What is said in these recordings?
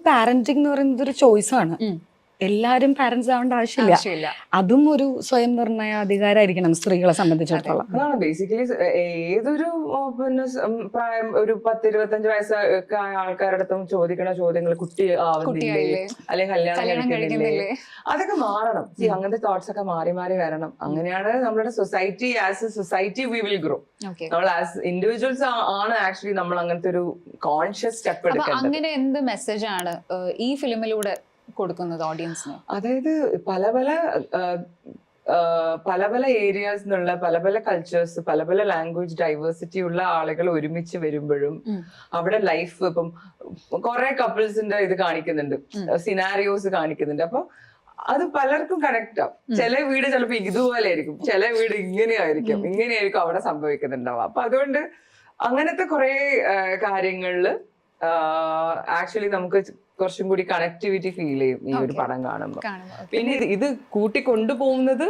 Parenting എന്ന് പറയുന്നത് ഒരു ചോയ്സ് ആണ്. എല്ലാരും പാരന്റ്സ് ആവേണ്ട ആവശ്യമില്ല. അതും ഒരു സ്വയം നിർണയ അധികാരമായിരിക്കണം സ്ത്രീകളെ സംബന്ധിച്ചിടത്തോളം. അതാണ് ബേസിക്കലി ഏതൊരു പിന്നെ പ്രായം ഒരു 10-25 വയസ്സൊക്കെ ആയ ആൾക്കാരുടെ അടുത്തും ചോദിക്കണ ചോദ്യങ്ങൾ കുട്ടി ആവുന്നില്ലേ അല്ലെങ്കിൽ കല്യാണം കഴിക്കുന്നില്ലേ, അതൊക്കെ മാറണം. അങ്ങനത്തെ തോട്ട്സ് ഒക്കെ മാറി മാറി വരണം. അങ്ങനെയാണ് നമ്മുടെ society, as A society we will grow. നമ്മൾ ആസ് ഇൻഡിവിജ്വൽസ് ആണ് ആക്ച്വലി നമ്മൾ അങ്ങനത്തെ ഒരു കോൺഷ്യസ് സ്റ്റെപ്പ് എടുക്കേണ്ടത്. അങ്ങനെ എന്ത് മെസ്സേജ് ആണ് ഈ ഫിലിമിലൂടെ കൊടുക്കുന്നത് ഓഡിയൻസിന്? അതായത് പല പല ഏരിയാസ് എന്നുള്ള പല കൾച്ചേഴ്സ്, പല ലാംഗ്വേജ് ഡൈവേഴ്സിറ്റി ഉള്ള ആളുകൾ ഒരുമിച്ച് വരുമ്പോഴും അവിടെ ലൈഫ് ഇപ്പം കുറെ കപ്പിൾസിന്റെ ഇത് കാണിക്കുന്നുണ്ട്, സിനാരിയോസ് കാണിക്കുന്നുണ്ട്. അപ്പൊ അത് പലർക്കും കണക്ട് ആവും. ചില വീട് ചിലപ്പോ ഇതുപോലെ ആയിരിക്കും, ചില വീട് ഇങ്ങനെയായിരിക്കും അവിടെ സംഭവിക്കുന്നുണ്ടാവുക. അപ്പൊ അതുകൊണ്ട് അങ്ങനത്തെ കുറെ കാര്യങ്ങളില് ആക്ച്വലി നമുക്ക് കുറച്ചും കൂടി കണക്ടിവിറ്റി ഫീൽ ചെയ്യും ഈ ഒരു പടം കാണുമ്പോൾ. പിന്നെ ഇത് കൂട്ടിക്കൊണ്ടുപോകുന്നത്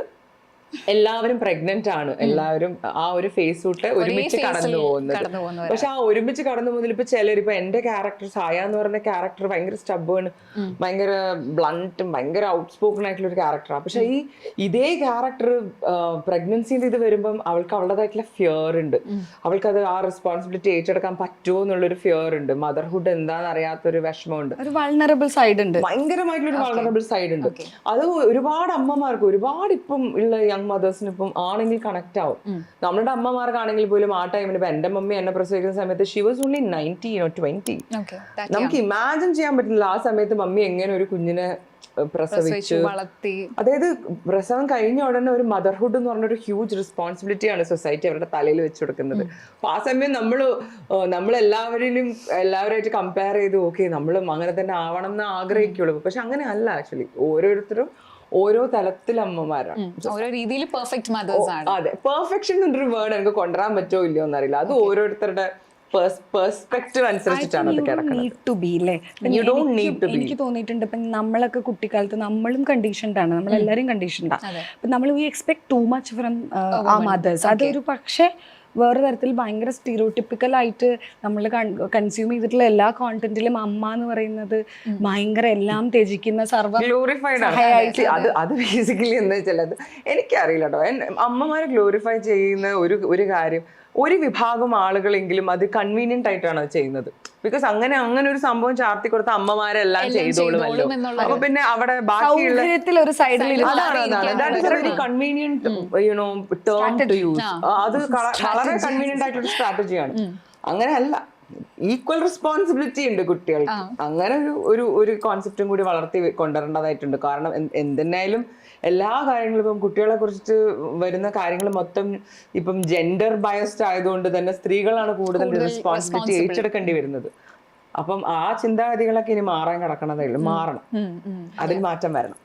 എല്ലാവരും പ്രഗ്നന്റ് ആണ്, എല്ലാവരും ആ ഒരു ഫേസ് തൊട്ട് ഒരുമിച്ച് കടന്നു പോകുന്നത്. പക്ഷെ ആ ഒരുമിച്ച് കടന്നു പോകുന്നതിൽ ഇപ്പൊ ചിലരിപ്പോ എന്റെ ക്യാരക്ടർ സായ എന്ന് പറയുന്ന ക്യാരക്ടർ ഭയങ്കര സ്റ്റബേൺ, ഭയങ്കര ബ്ലണ്ടും ഭയങ്കര ഔട്ട് സ്പോക്കൺ ആയിട്ടുള്ള ഒരു ക്യാരക്ടറാണ്. പക്ഷെ ഇതേ ക്യാരക്ടർ പ്രഗ്നൻസിന്റെ ഇത് വരുമ്പം അവൾക്ക് അവളുടേതായിട്ടുള്ള ഫിയർ ഉണ്ട്. അവൾക്കത് ആ റെസ്പോൺസിബിലിറ്റി ഏറ്റെടുക്കാൻ പറ്റുമോ എന്നുള്ളൊരു ഫിയർ ഉണ്ട്. മദർഹുഡ് എന്താണെന്ന് അറിയാത്തൊരു വിഷമമുണ്ട്, ഒരു വൾണറബിൾ സൈഡ് ഉണ്ട്, ഭയങ്കരമായിട്ടുള്ള ഒരു വൾണറബിൾ സൈഡ് ഉണ്ട്. അത് ഒരുപാട് അമ്മമാർക്ക്, ഒരുപാട് ഇപ്പം ഉള്ള മദേഴ്സിന് ഇപ്പം ആണെങ്കിൽ കണക്ട് ആവും. നമ്മുടെ അമ്മമാർക്കാണെങ്കിൽ പോലും ആ ടൈമിന് ഇപ്പൊ എന്റെ മമ്മി എന്നെ പ്രസവിക്കുന്ന സമയത്ത് ഷി വാസ് ഓൺലി 19 or 20. നമുക്ക് ഇമാജിൻ ചെയ്യാൻ പറ്റില്ല ആ സമയത്ത് മമ്മി എങ്ങനെ ഒരു കുഞ്ഞിനെ പ്രസവിച്ചു വളർത്തി. അതായത് പ്രസവം കഴിഞ്ഞ ഉടനെ ഒരു മദർഹുഡ് എന്ന് പറഞ്ഞൊരു ഹ്യൂജ് റെസ്പോൺസിബിലിറ്റിയാണ് സൊസൈറ്റി അവരുടെ തലയിൽ വെച്ച് കൊടുക്കുന്നത്. അപ്പൊ ആ സമയം എല്ലാവരായിട്ട് കമ്പയർ ചെയ്ത് ഓക്കെ നമ്മളും അങ്ങനെ തന്നെ ആവണം എന്ന് ആഗ്രഹിക്കുള്ളൂ. പക്ഷെ അങ്ങനെ അല്ല. ആക്ച്വലി ഓരോരുത്തരും ഓരോ തലത്തിൽ അമ്മമാരാണ്, ഓരോ രീതിയിൽ പെർഫെക്റ്റ് മദേഴ്സ് ആണ്. അതെ, പെർഫെക്ഷൻ എന്നൊരു വേർഡ് എനിക്ക് കൊണ്ടുവരാൻ പറ്റുമോ ഇല്ലയോ എന്നറിയില്ല. അത് ഓരോരുത്തരുടെ പെർസ്പെക്റ്റീവ് അനുസരിച്ചിട്ടാണ് അത് കിടക്കുന്നത്. എനിക്ക് തോന്നിയിട്ടുണ്ട് ഇപ്പൊ നമ്മളൊക്കെ കുട്ടിക്കാലത്ത് നമ്മളും കണ്ടീഷൻഡ് ആണ്, നമ്മളെല്ലാരും കണ്ടീഷൻഡാണ്. അപ്പൊ നമ്മൾ we expect too much from ആ മദേഴ്സ്. അതൊരു പക്ഷേ വേറെ തരത്തിൽ ഭയങ്കര സ്റ്റീരിയോടിപ്പിക്കൽ ആയിട്ട് നമ്മൾ കൺസ്യൂം ചെയ്തിട്ടുള്ള എല്ലാ കോണ്ടന്റിലും അമ്മ എന്ന് പറയുന്നത് ഭയങ്കര എല്ലാം ത്യജിക്കുന്ന ഗ്ലോറിഫൈഡ് ആണ്. അത് ബേസിക്കലി എന്താ വെച്ചാൽ എനിക്കറിയില്ല കേട്ടോ. അമ്മമാരെ ഗ്ലോറിഫൈ ചെയ്യുന്ന ഒരു കാര്യം, ഒരു വിഭാഗം ആളുകളെങ്കിലും അത് കൺവീനിയന്റ് ആയിട്ടാണ് അത് ചെയ്യുന്നത്. ബിക്കോസ് അങ്ങനെ ഒരു സംഭവം ചാർത്തി കൊടുത്ത അമ്മമാരെല്ലാം ചെയ്തോളുമല്ലോ. അപ്പൊ പിന്നെ അവിടെ ബാക്കിയുള്ള കൺവീനിയന്റ് ടേം ടു യൂസ്, അത് വളരെ കൺവീനിയന്റ് ആയിട്ടുള്ള സ്ട്രാറ്റജിയാണ്. അങ്ങനെയല്ല, ഈക്വൽ റെസ്പോൺസിബിലിറ്റി ഉണ്ട് കുട്ടികൾക്ക്. അങ്ങനെ ഒരു കോൺസെപ്റ്റും കൂടി വളർത്തി കൊണ്ടുവരേണ്ടതായിട്ടുണ്ട്. കാരണം എന്തിനായാലും എല്ലാ കാര്യങ്ങളും ഇപ്പം കുട്ടികളെ കുറിച്ച് വരുന്ന കാര്യങ്ങൾ മൊത്തം ഇപ്പം ജെൻഡർ ബയസ്ഡ് ആയതുകൊണ്ട് തന്നെ സ്ത്രീകളാണ് കൂടുതൽ റെസ്പോൺസിബിലിറ്റി ഏറ്റെടുക്കേണ്ടി വരുന്നത്. അപ്പം ആ ചിന്താഗതികളൊക്കെ ഇനി മാറാൻ കിടക്കണതേ ഉള്ളൂ. മാറണം, അതിൽ മാറ്റം വരണം.